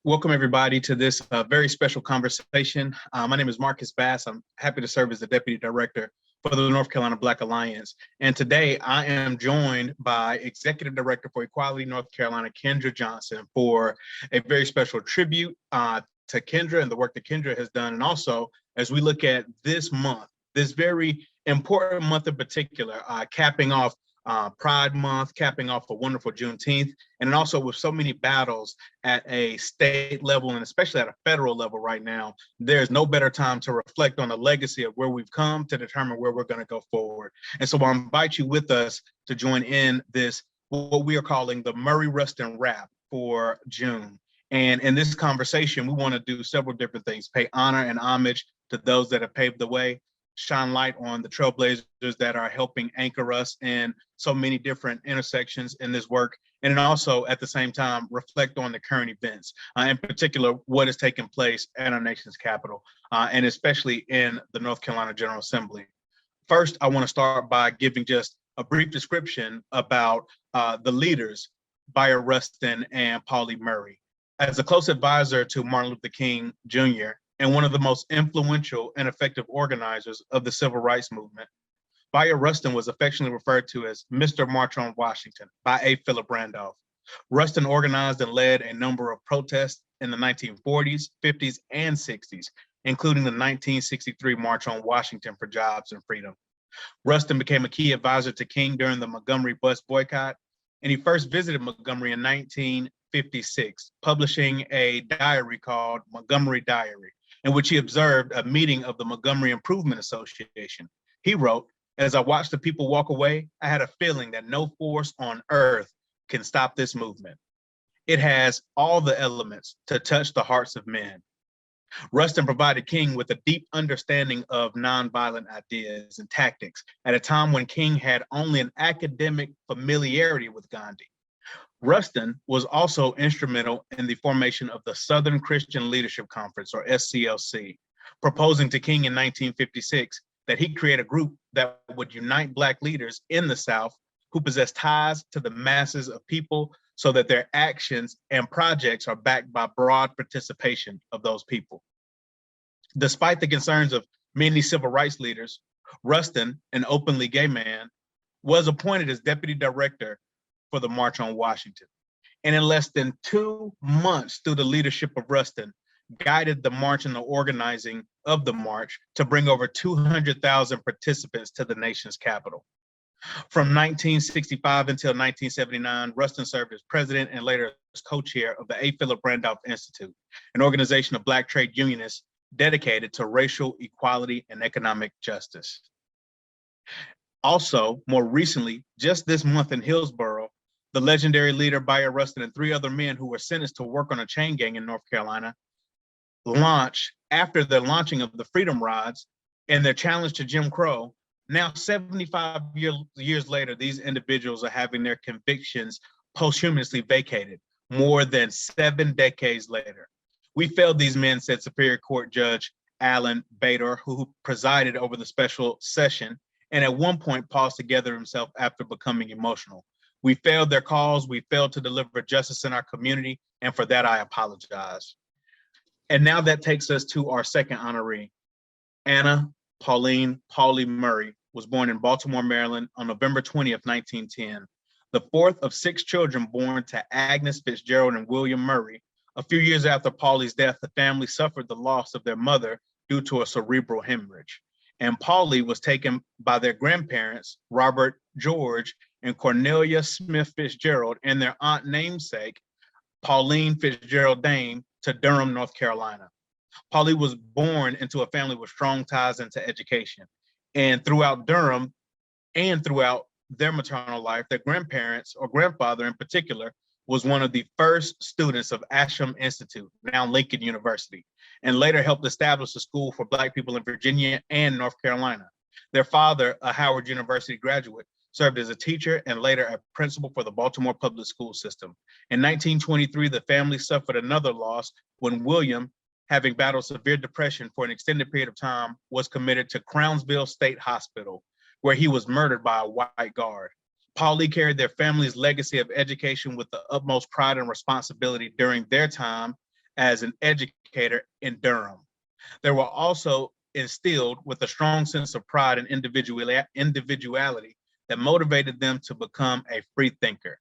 Welcome, everybody, to this very special conversation. My name is Marcus Bass. I'm happy to serve as the Deputy Director for the North Carolina Black Alliance. And today I am joined by Executive Director for Equality North Carolina, Kendra Johnson, for a very special tribute to Kendra and the work that Kendra has done. And also, as we look at this month, this very important month in particular, capping off Pride Month, capping off a wonderful Juneteenth, and then also with so many battles at a state level and especially at a federal level right now, there's no better time to reflect on the legacy of where we've come to determine where we're going to go forward. And so I invite you with us to join in this, what we are calling the Murray Rustin Wrap for June. And in this conversation, we want to do several different things: pay honor and homage to those that have paved the way, shine light on the trailblazers that are helping anchor us in so many different intersections in this work, and then also at the same time reflect on the current events, in particular what is taking place at our nation's capital, and especially in the North Carolina General Assembly. First, I want to start by giving just a brief description about the leaders, Bayard, Rustin, and Pauline Murray. As a close advisor to Martin Luther King Jr., and one of the most influential and effective organizers of the Civil Rights Movement, Bayard Rustin was affectionately referred to as Mr. March on Washington by A. Philip Randolph. Rustin organized and led a number of protests in the 1940s, 50s, and 60s, including the 1963 March on Washington for Jobs and Freedom. Rustin became a key advisor to King during the Montgomery bus boycott, and he first visited Montgomery in 1956, publishing a diary called Montgomery Diary, in which he observed a meeting of the Montgomery Improvement Association. He wrote, "As I watched the people walk away, I had a feeling that no force on earth can stop this movement. It has all the elements to touch the hearts of men." Rustin provided King with a deep understanding of nonviolent ideas and tactics at a time when King had only an academic familiarity with Gandhi. Rustin was also instrumental in the formation of the Southern Christian Leadership Conference, or SCLC, proposing to King in 1956 that he create a group that would unite Black leaders in the South who possess ties to the masses of people so that their actions and projects are backed by broad participation of those people. Despite the concerns of many civil rights leaders, Rustin, an openly gay man, was appointed as Deputy Director for the March on Washington. And in less than 2 months through the leadership of Rustin, guided the march and the organizing of the march to bring over 200,000 participants to the nation's capital. From 1965 until 1979, Rustin served as president and later as co-chair of the A. Philip Randolph Institute, an organization of Black trade unionists dedicated to racial equality and economic justice. Also, more recently, just this month in Hillsborough, the legendary leader Bayard Rustin and 3 other men who were sentenced to work on a chain gang in North Carolina after the launching of the Freedom Rides and their challenge to Jim Crow. Now, 75 years later, these individuals are having their convictions posthumously vacated more than 7 decades later. "We failed these men," said Superior Court Judge Alan Bayard, who presided over the special session, and at one point paused to gather himself after becoming emotional. "We failed their cause. We failed to deliver justice in our community, and for that I apologize." And now that takes us to our second honoree. Anna Pauli Murray was born in Baltimore, Maryland on November 20th, 1910, the 4th of 6 children born to Agnes Fitzgerald and William Murray. A few years after Pauli's death, the family suffered the loss of their mother due to a cerebral hemorrhage. And Pauli was taken by their grandparents, Robert George and Cornelia Smith Fitzgerald, and their aunt namesake, Pauline Fitzgerald Dame, to Durham, North Carolina. Pauli was born into a family with strong ties into education. And throughout Durham and throughout their maternal life, their grandparents, or grandfather in particular, was one of the first students of Asham Institute, now Lincoln University, and later helped establish a school for Black people in Virginia and North Carolina. Their father, a Howard University graduate, served as a teacher and later a principal for the Baltimore public school system. In 1923, the family suffered another loss when William, having battled severe depression for an extended period of time, was committed to Crownsville State Hospital, where he was murdered by a white guard. Pauli carried their family's legacy of education with the utmost pride and responsibility during their time as an educator in Durham. They were also instilled with a strong sense of pride and individuality that motivated them to become a free thinker.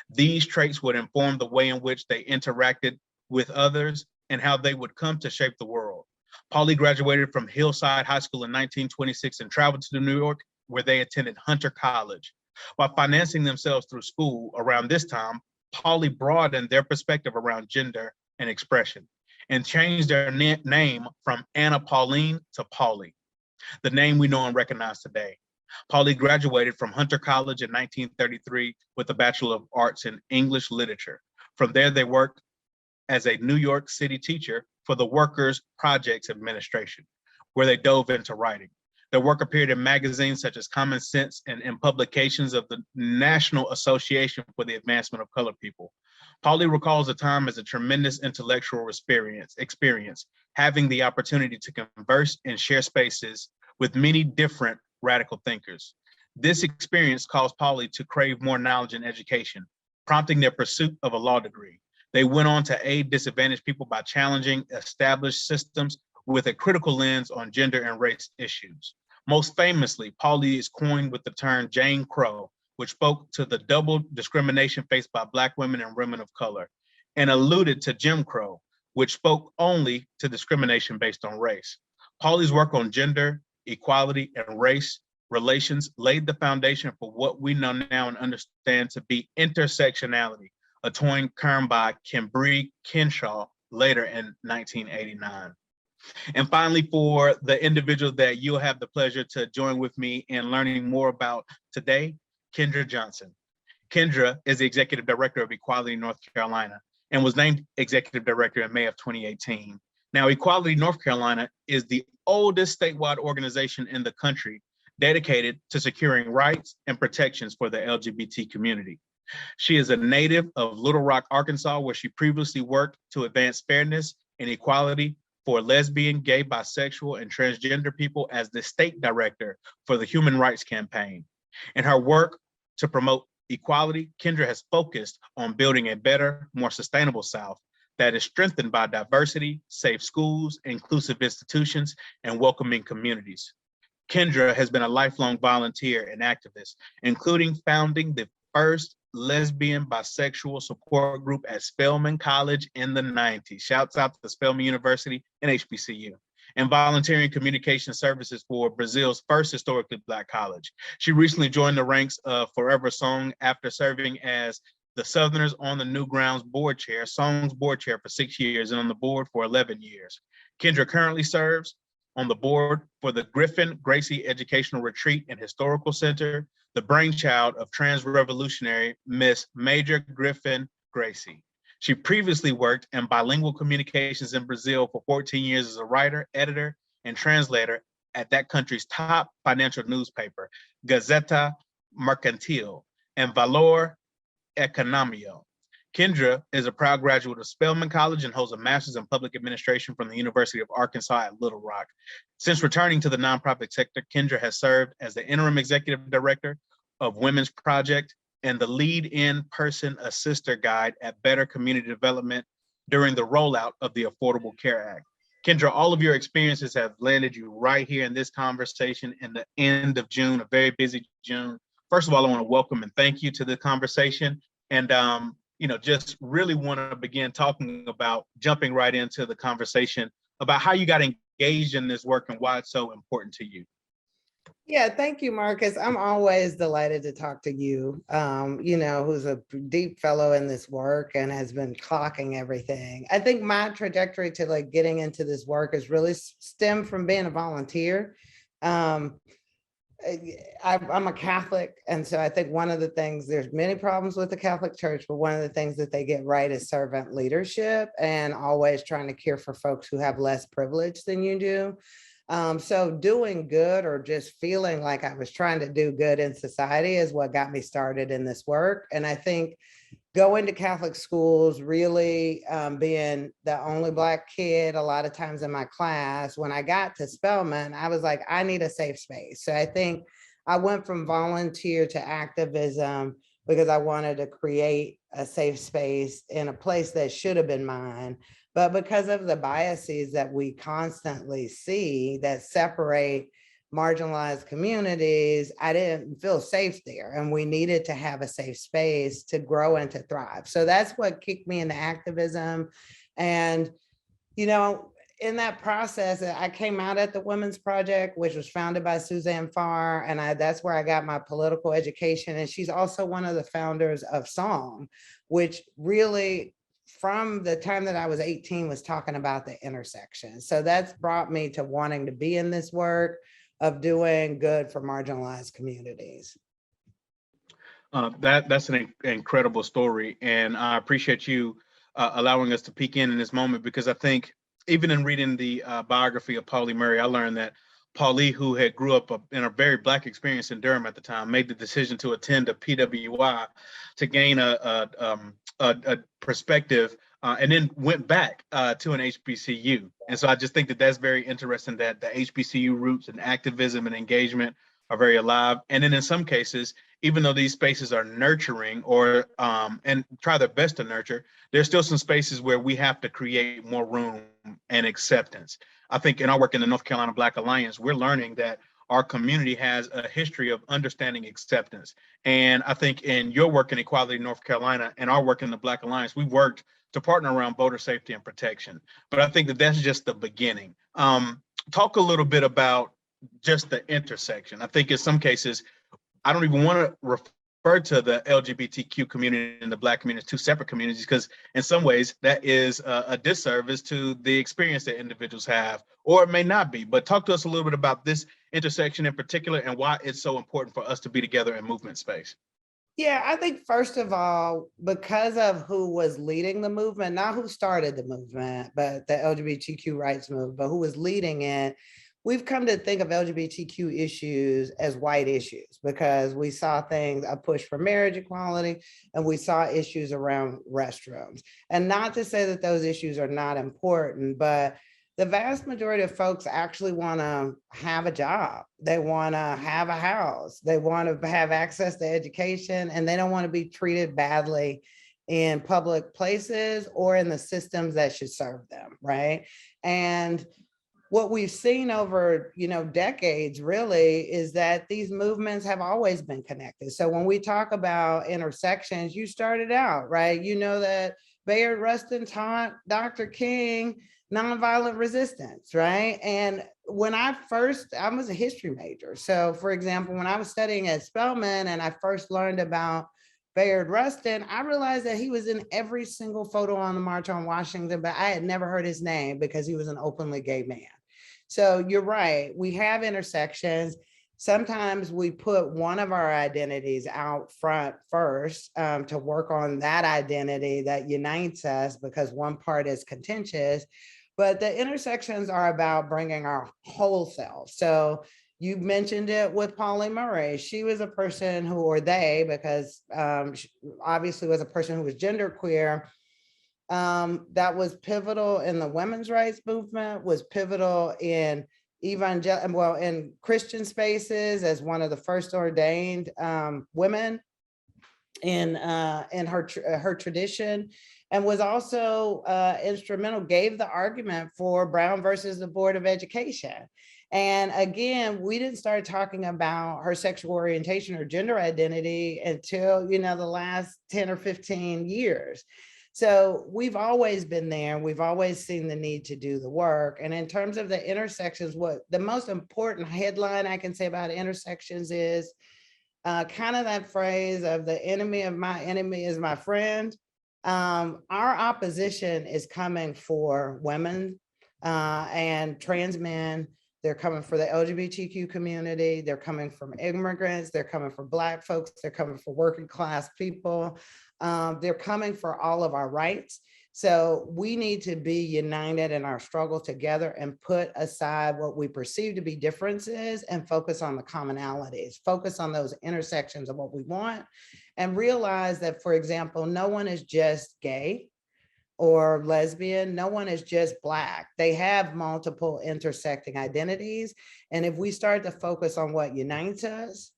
These traits would inform the way in which they interacted with others and how they would come to shape the world. Pauli graduated from Hillside High School in 1926 and traveled to New York, where they attended Hunter College. While financing themselves through school around this time, Pauli broadened their perspective around gender and expression and changed their name from Anna Pauline to Pauli, the name we know and recognize today. Pauli graduated from Hunter College in 1933 with a Bachelor of Arts in English Literature. From there, they worked as a New York City teacher for the Workers' Projects Administration, where they dove into writing. Their work appeared in magazines such as Common Sense and in publications of the National Association for the Advancement of Colored People. Pauli recalls the time as a tremendous intellectual experience, having the opportunity to converse and share spaces with many different radical thinkers. This experience caused Pauli to crave more knowledge and education, prompting their pursuit of a law degree. They went on to aid disadvantaged people by challenging established systems with a critical lens on gender and race issues. Most famously, Pauli is coined with the term Jane Crow, which spoke to the double discrimination faced by Black women and women of color, and alluded to Jim Crow, which spoke only to discrimination based on race. Pauli's work on gender, equality, and race relations laid the foundation for what we know now and understand to be intersectionality, a term coined by Kimbrie Kinshaw later in 1989. And finally, for the individual that you'll have the pleasure to join with me in learning more about today, Kendra Johnson. Kendra is the Executive Director of Equality North Carolina and was named Executive Director in May of 2018. Now, Equality North Carolina is the oldest statewide organization in the country dedicated to securing rights and protections for the LGBT community. She is a native of Little Rock, Arkansas, where she previously worked to advance fairness and equality for lesbian, gay, bisexual, and transgender people as the state director for the Human Rights Campaign. In her work to promote equality, Kendra has focused on building a better, more sustainable South that is strengthened by diversity, safe schools, inclusive institutions, and welcoming communities. Kendra has been a lifelong volunteer and activist, including founding the first lesbian bisexual support group at Spelman College in the 90s. Shouts out to Spelman University and HBCU. And volunteering communication services for Brazil's first historically Black college. She recently joined the ranks of Forever Song after serving as the Southerners on the New Grounds board chair, Song's board chair for 6 years and on the board for 11 years. Kendra currently serves on the board for the Griffin Gracie Educational Retreat and Historical Center, the brainchild of trans revolutionary Miss Major Griffin Gracie. She previously worked in bilingual communications in Brazil for 14 years as a writer, editor, and translator at that country's top financial newspaper, Gazeta Mercantil, and Valor Economio. Kendra is a proud graduate of Spelman College and holds a master's in public administration from the University of Arkansas at Little Rock. Since returning to the nonprofit sector, Kendra has served as the interim executive director of Women's Project and the lead in-person assister guide at Better Community Development during the rollout of the Affordable Care Act. Kendra, all of your experiences have landed you right here in this conversation in the end of June, a very busy June. First of all, I want to welcome and thank you to the conversation. And just really want to begin talking about jumping right into the conversation about how you got engaged in this work and why it's so important to you. Yeah, thank you, Marcus. I'm always delighted to talk to you, who's a deep fellow in this work and has been clocking everything. I think my trajectory to getting into this work is really stemmed from being a volunteer. I'm a Catholic, and so I think one of the things, there's many problems with the Catholic Church, but one of the things that they get right is servant leadership and always trying to care for folks who have less privilege than you do. So doing good or just feeling like I was trying to do good in society is what got me started in this work. And I think going to Catholic schools, really being the only Black kid a lot of times in my class, when I got to Spelman, I was like, I need a safe space. So I think I went from volunteer to activism because I wanted to create a safe space in a place that should have been mine. But because of the biases that we constantly see that separate marginalized communities, I didn't feel safe there. And we needed to have a safe space to grow and to thrive. So that's what kicked me into activism. And, you know, in that process, I came out at the Women's Project, which was founded by Suzanne Farr, and that's where I got my political education. And she's also one of the founders of Song, which really, from the time that I was 18, was talking about the intersection. So that's brought me to wanting to be in this work of doing good for marginalized communities. That's an incredible story, and I appreciate you allowing us to peek in this moment, because I think even in reading the biography of Pauline Murray, I learned that Pauli, who had grew up in a very Black experience in Durham at the time, made the decision to attend a PWI to gain a perspective, and then went back to an HBCU. And so I just think that that's very interesting, that the HBCU roots and activism and engagement are very alive. And then in some cases, even though these spaces are nurturing or and try their best to nurture, there's still some spaces where we have to create more room and acceptance. I think in our work in the North Carolina Black Alliance, we're learning that our community has a history of understanding acceptance. And I think in your work in Equality North Carolina and our work in the Black Alliance, we've worked to partner around voter safety and protection. But I think that that's just the beginning. Talk a little bit about just the intersection. I think in some cases, I don't even want to refer to the LGBTQ community and the Black community as two separate communities, because in some ways that is a disservice to the experience that individuals have, or it may not be. But talk to us a little bit about this intersection in particular and why it's so important for us to be together in movement space. Yeah, I think first of all, because of who was leading the movement, not who started the movement, but the LGBTQ rights movement, but who was leading it, we've come to think of LGBTQ issues as white issues, because we saw things, a push for marriage equality, and we saw issues around restrooms. And not to say that those issues are not important, but the vast majority of folks actually want to have a job. They want to have a house. They want to have access to education, and they don't want to be treated badly in public places or in the systems that should serve them, right? And what we've seen over, decades really is that these movements have always been connected. So when we talk about intersections, you started out, right? You know that Bayard Rustin taught Dr. King nonviolent resistance, right? And when I was a history major. So for example, when I was studying at Spelman and I first learned about Bayard Rustin, I realized that he was in every single photo on the March on Washington, but I had never heard his name because he was an openly gay man. So you're right, we have intersections. Sometimes we put one of our identities out front first to work on that identity that unites us because one part is contentious, but the intersections are about bringing our whole self. So you mentioned it with Pauline Murray. She was a person who, or they, because she obviously was a person who was genderqueer, that was pivotal in the women's rights movement, was pivotal in in Christian spaces as one of the first ordained women in her tradition, and was also instrumental, gave the argument for Brown versus the Board of Education. And again, we didn't start talking about her sexual orientation or gender identity until, the last 10 or 15 years. So we've always been there. We've always seen the need to do the work. And in terms of the intersections, what the most important headline I can say about intersections is kind of that phrase of the enemy of my enemy is my friend. Our opposition is coming for women and trans men. They're coming for the LGBTQ community. They're coming from immigrants. They're coming for Black folks. They're coming for working class people. They're coming for all of our rights. So we need to be united in our struggle together and put aside what we perceive to be differences and focus on the commonalities, focus on those intersections of what we want, and realize that, for example, no one is just gay or lesbian, no one is just Black. They have multiple intersecting identities. And if we start to focus on what unites us,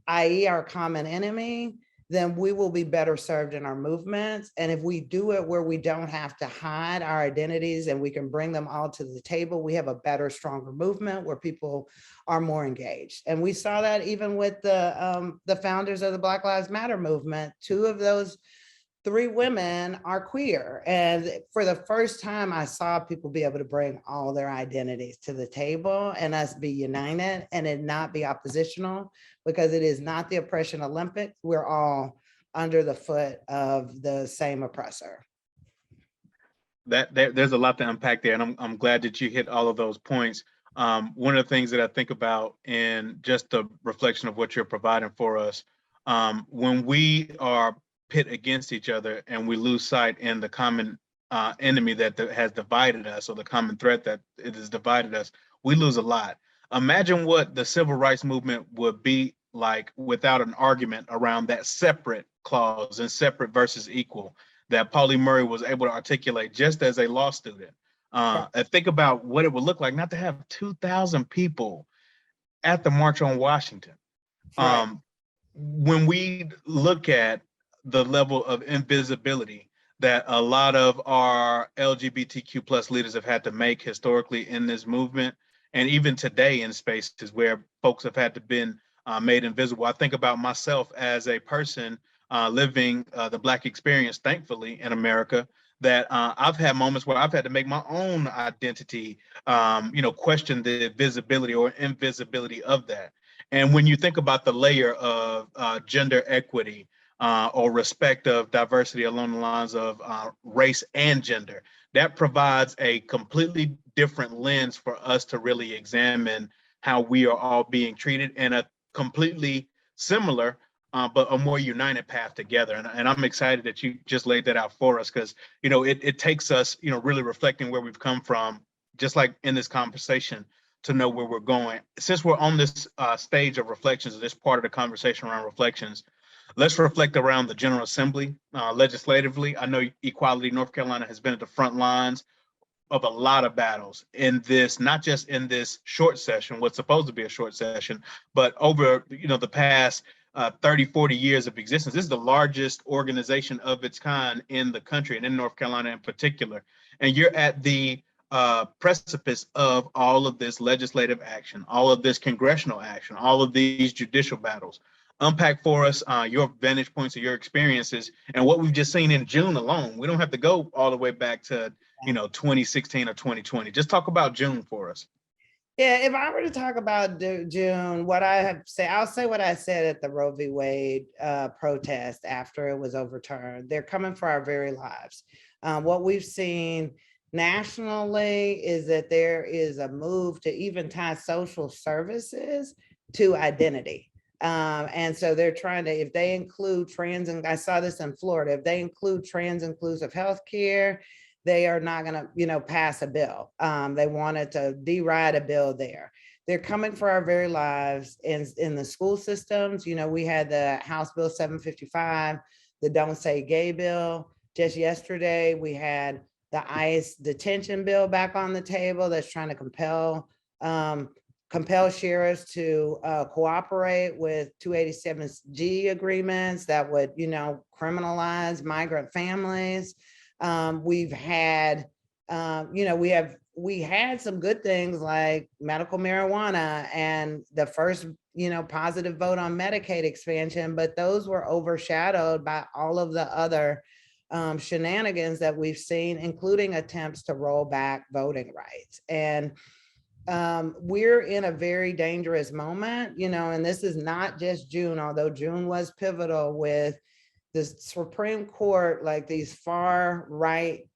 i.e. our common enemy, then we will be better served in our movements. And if we do it where we don't have to hide our identities and we can bring them all to the table, we have a better, stronger movement where people are more engaged. And we saw that even with the founders of the Black Lives Matter movement. 2 of those 3 women are queer. And for the first time, I saw people be able to bring all their identities to the table and us be united and it not be oppositional, because it is not the oppression Olympics. We're all under the foot of the same oppressor. There's a lot to unpack there, and I'm glad that you hit all of those points. One of the things that I think about in just the reflection of what you're providing for us, when we are pit against each other and we lose sight in the common enemy that has divided us, or the common threat that it has divided us, we lose a lot. Imagine what the civil rights movement would be like without an argument around that separate clause and separate versus equal that Pauline Murray was able to articulate just as a law student. And think about what it would look like not to have 2,000 people at the March on Washington. Right. When we look at the level of invisibility that a lot of our LGBTQ plus leaders have had to make historically in this movement, and even today in spaces where folks have had to been made invisible. I think about myself as a person living the Black experience, thankfully, in America, that I've had moments where I've had to make my own identity, question the visibility or invisibility of that. And when you think about the layer of gender equity, or respect of diversity along the lines of race and gender, that provides a completely different lens for us to really examine how we are all being treated, in a completely similar but a more united path together. And I'm excited that you just laid that out for us, because it takes us really reflecting where we've come from, just like in this conversation, to know where we're going. Since we're on this stage of reflections, this part of the conversation around reflections, let's reflect around the General Assembly legislatively. I know Equality North Carolina has been at the front lines of a lot of battles in this, not just in this short session, what's supposed to be a short session, but over the past 30, 40 years of existence. This is the largest organization of its kind in the country, and in North Carolina in particular. And you're at the precipice of all of this legislative action, all of this congressional action, all of these judicial battles. Unpack for us your vantage points or your experiences and what we've just seen in June alone. We don't have to go all the way back to 2016 or 2020. Just talk about June for us. Yeah, if I were to talk about June, what I have to say, I'll say what I said at the Roe v. Wade protest after it was overturned. They're coming for our very lives. What we've seen nationally is that there is a move to even tie social services to identity. And so they're trying to, if they include trans, and I saw this in Florida, if they include trans inclusive healthcare, they are not going to, pass a bill. They wanted to deride a bill there. They're coming for our very lives in the school systems. We had the House Bill 755, the Don't Say Gay bill. Just yesterday, we had the ICE detention bill back on the table that's trying to compel sheriffs to cooperate with 287G agreements that would, criminalize migrant families. We've had, we had some good things like medical marijuana and the first, positive vote on Medicaid expansion, but those were overshadowed by all of the other shenanigans that we've seen, including attempts to roll back voting rights. And we're in a very dangerous moment, and this is not just June, although June was pivotal with the Supreme Court, like these far right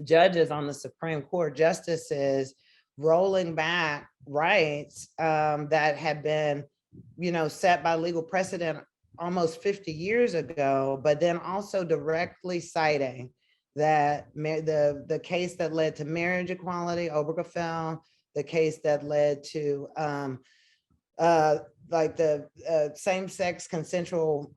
judges on the Supreme Court, justices rolling back rights that had been, set by legal precedent almost 50 years ago, but then also directly citing that the case that led to marriage equality, Obergefell, the case that led to the same-sex consensual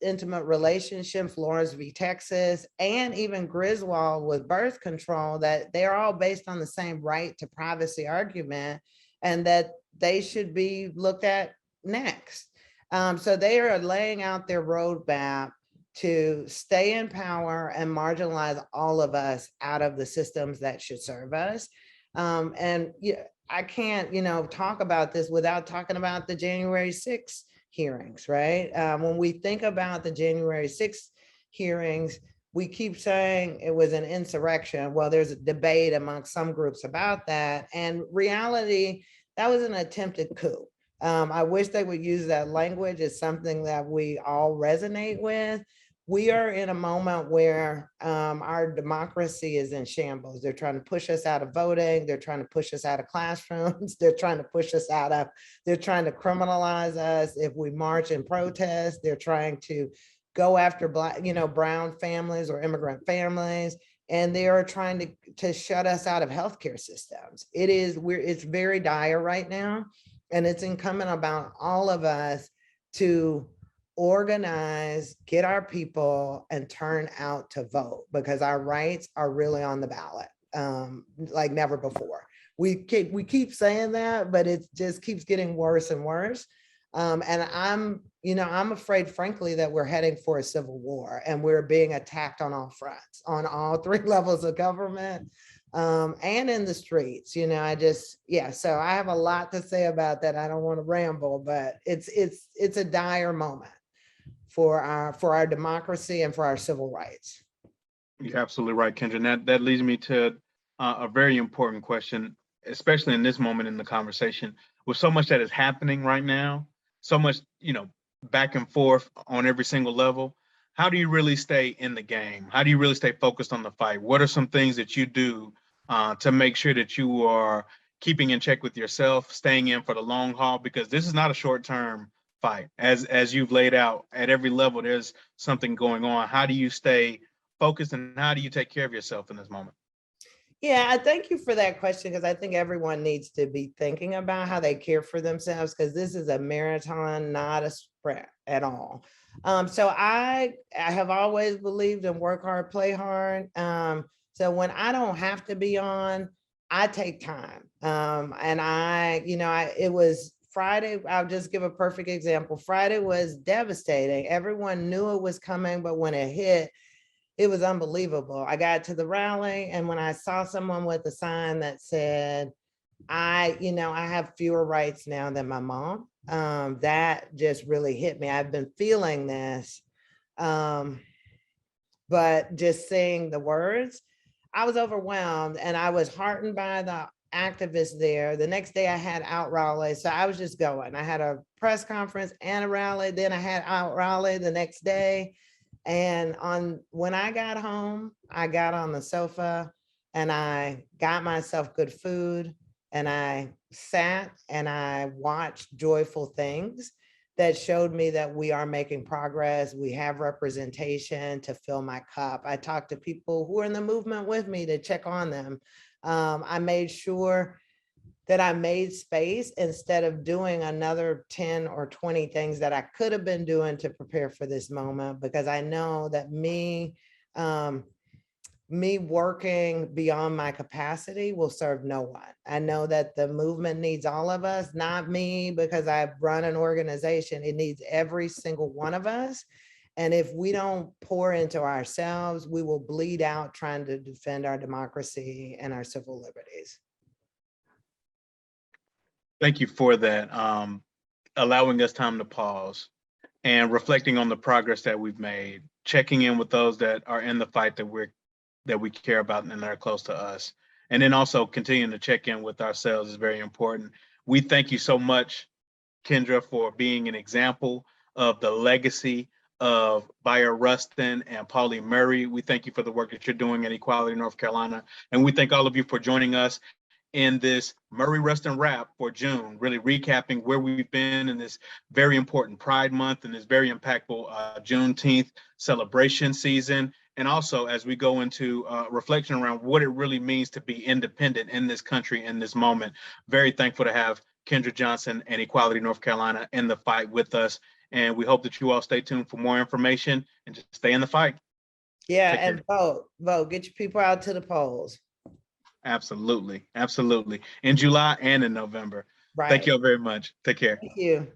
intimate relationship, Flores v. Texas, and even Griswold with birth control, that they're all based on the same right to privacy argument, and that they should be looked at next. So they are laying out their roadmap to stay in power and marginalize all of us out of the systems that should serve us. And yeah, I can't, talk about this without talking about the January 6th hearings, right? When we think about the January 6th hearings, we keep saying it was an insurrection. Well, there's a debate among some groups about that. And reality, that was an attempted coup. I wish they would use that language. It's something that we all resonate with. We are in a moment where our democracy is in shambles. They're trying to push us out of voting. They're trying to push us out of classrooms. They're trying to push us out of, they're trying to criminalize us if we march and protest. They're trying to go after Black, brown families or immigrant families. And they are trying to shut us out of healthcare systems. It's very dire right now. And it's incumbent about all of us to organize, get our people, and turn out to vote, because our rights are really on the ballot, like never before. We keep saying that, but it just keeps getting worse and worse. And I'm afraid, frankly, that we're heading for a civil war, and we're being attacked on all fronts, on all three levels of government, and in the streets. So I have a lot to say about that. I don't want to ramble, but it's a dire moment for our democracy and for our civil rights. You're absolutely right, Kendra. And that leads me to a very important question, especially in this moment in the conversation, with so much that is happening right now, so much, back and forth on every single level. How do you really stay in the game? How do you really stay focused on the fight? What are some things that you do to make sure that you are keeping in check with yourself, staying in for the long haul? Because this is not a short-term fight. As you've laid out, at every level, there's something going on. How do you stay focused, and how do you take care of yourself in this moment? Yeah, I thank you for that question, because I think everyone needs to be thinking about how they care for themselves, because this is a marathon, not a sprint at all. So I have always believed in work hard, play hard. So when I don't have to be on, I take time. And it was Friday. I'll just give a perfect example. Friday was devastating. Everyone knew it was coming, but when it hit, it was unbelievable. I got to the rally, and when I saw someone with a sign that said, I have fewer rights now than my mom, that just really hit me. I've been feeling this, but just seeing the words, I was overwhelmed, and I was heartened by the activists there. The next day I had out rally. So I was just going. I had a press conference and a rally. Then I had out rally the next day. And when I got home, I got on the sofa and I got myself good food, and I sat and I watched joyful things that showed me that we are making progress. We have representation to fill my cup. I talked to people who are in the movement with me to check on them. I made sure that I made space instead of doing another 10 or 20 things that I could have been doing to prepare for this moment, because I know that me working beyond my capacity will serve no one. I know that the movement needs all of us, not me because I run an organization. It needs every single one of us. And if we don't pour into ourselves, we will bleed out trying to defend our democracy and our civil liberties. Thank you for that, allowing us time to pause and reflecting on the progress that we've made, checking in with those that are in the fight that we care about and that are close to us. And then also continuing to check in with ourselves is very important. We thank you so much, Kendra, for being an example of the legacy of Bayard, Rustin, and Pauline Murray. We thank you for the work that you're doing at Equality North Carolina. And we thank all of you for joining us in this Murray Rustin wrap for June, really recapping where we've been in this very important Pride Month and this very impactful Juneteenth celebration season. And also as we go into reflection around what it really means to be independent in this country in this moment. Very thankful to have Kendra Johnson and Equality North Carolina in the fight with us. And we hope that you all stay tuned for more information and just stay in the fight. Yeah, and vote, get your people out to the polls. Absolutely. Absolutely. In July and in November. Right. Thank you all very much. Take care. Thank you.